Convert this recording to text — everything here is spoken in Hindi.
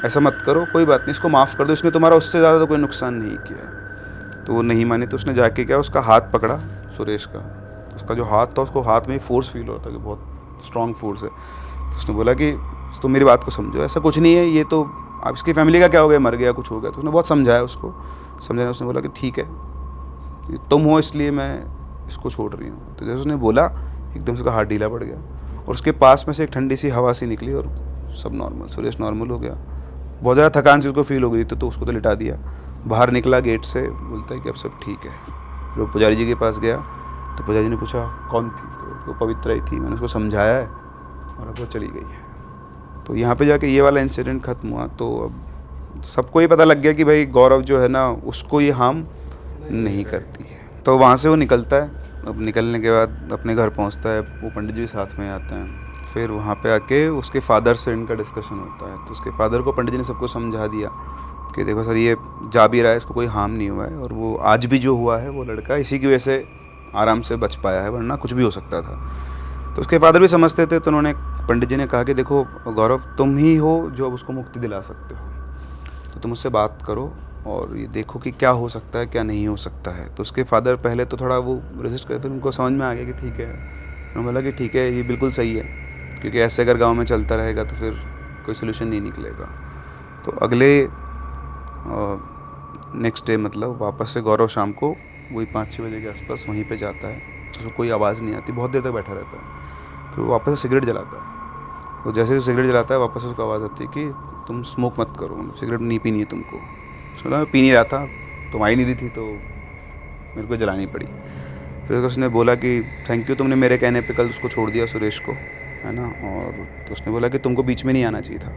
ऐसा मत करो, कोई बात नहीं, इसको माफ़ कर दो, इसने तुम्हारा उससे ज़्यादा तो कोई नुकसान नहीं किया। तो वो नहीं मानी, तो उसने जाके क्या उसका हाथ पकड़ा, सुरेश का। तो उसका जो हाथ था, उसको हाथ में ही फोर्स फील होता कि बहुत स्ट्रॉन्ग फोर्स है। तो उसने बोला कि तुम मेरी बात को समझो, ऐसा कुछ नहीं है, ये तो अब इसकी फैमिली का क्या हो गया, मर गया, कुछ हो गया। तो उसने बहुत समझाया उसको, समझाने उसने बोला कि ठीक है, ये तुम हो इसलिए मैं इसको छोड़ रही हूँ। तो जैसे उसने बोला, एकदम से उसका हाथ ढीला पड़ गया और उसके पास में से एक ठंडी सी हवा सी निकली और सब नॉर्मल, सुरेश नॉर्मल हो गया। बहुत ज़्यादा थकान सी उसको फील हो गई थी, तो उसको तो लिटा दिया। बाहर निकला गेट से, बोलता है कि अब सब ठीक है। फिर वो पुजारी जी के पास गया, तो पुजारी जी ने पूछा कौन थी, तो वो पवित्रा ही थी, मैंने उसको समझाया है और अब वो चली गई है। तो यहाँ पे जाके ये वाला इंसिडेंट ख़त्म हुआ। तो अब सबको ये पता लग गया कि भाई गौरव जो है ना, उसको ये हार्म नहीं करती है। तो वहाँ से वो निकलता है। अब निकलने के बाद अपने घर पहुँचता है, वो पंडित जी साथ में आते हैं। फिर वहाँ पे आके उसके फादर से इनका डिस्कशन होता है। तो उसके फादर को पंडित जी ने सबको समझा दिया कि देखो सर, ये जा भी रहा है, इसको कोई हार्म नहीं हुआ है, और वो आज भी जो हुआ है वो लड़का इसी की वजह से आराम से बच पाया है, वरना कुछ भी हो सकता था। तो उसके फादर भी समझते थे। तो उन्होंने, पंडित जी ने कहा कि देखो गौरव, तुम ही हो जो अब उसको मुक्ति दिला सकते हो, तो तुम उससे बात करो और ये देखो कि क्या हो सकता है, क्या नहीं हो सकता है। तो उसके फादर पहले तो थोड़ा वो रेजिस्ट करे, फिर उनको समझ में आ गया कि ठीक है। उन्होंने बोला कि ठीक है, ये बिल्कुल सही है, क्योंकि ऐसे अगर गांव में चलता रहेगा तो फिर कोई सोल्यूशन नहीं निकलेगा। तो अगले नेक्स्ट डे, मतलब वापस से गौरव शाम को वही 5-6 बजे के आसपास वहीं पे जाता है। उसको कोई आवाज़ नहीं आती, बहुत देर तक बैठा रहता है। फिर वो वापस से सिगरेट जलाता है। तो जैसे ही सिगरेट जलाता है, वापस से उसको आवाज़ आती है कि तुम स्मोक मत करो, मतलब सिगरेट नहीं पीनी है तुमको। उसने बोला मैं पी नहीं रहा था, तुम आई नहीं रही थी तो मेरे को जलानी पड़ी। फिर उसने बोला कि थैंक यू, तुमने मेरे कहने पे कल उसको छोड़ दिया, सुरेश को, है ना। और तो उसने बोला कि तुमको बीच में नहीं आना चाहिए था।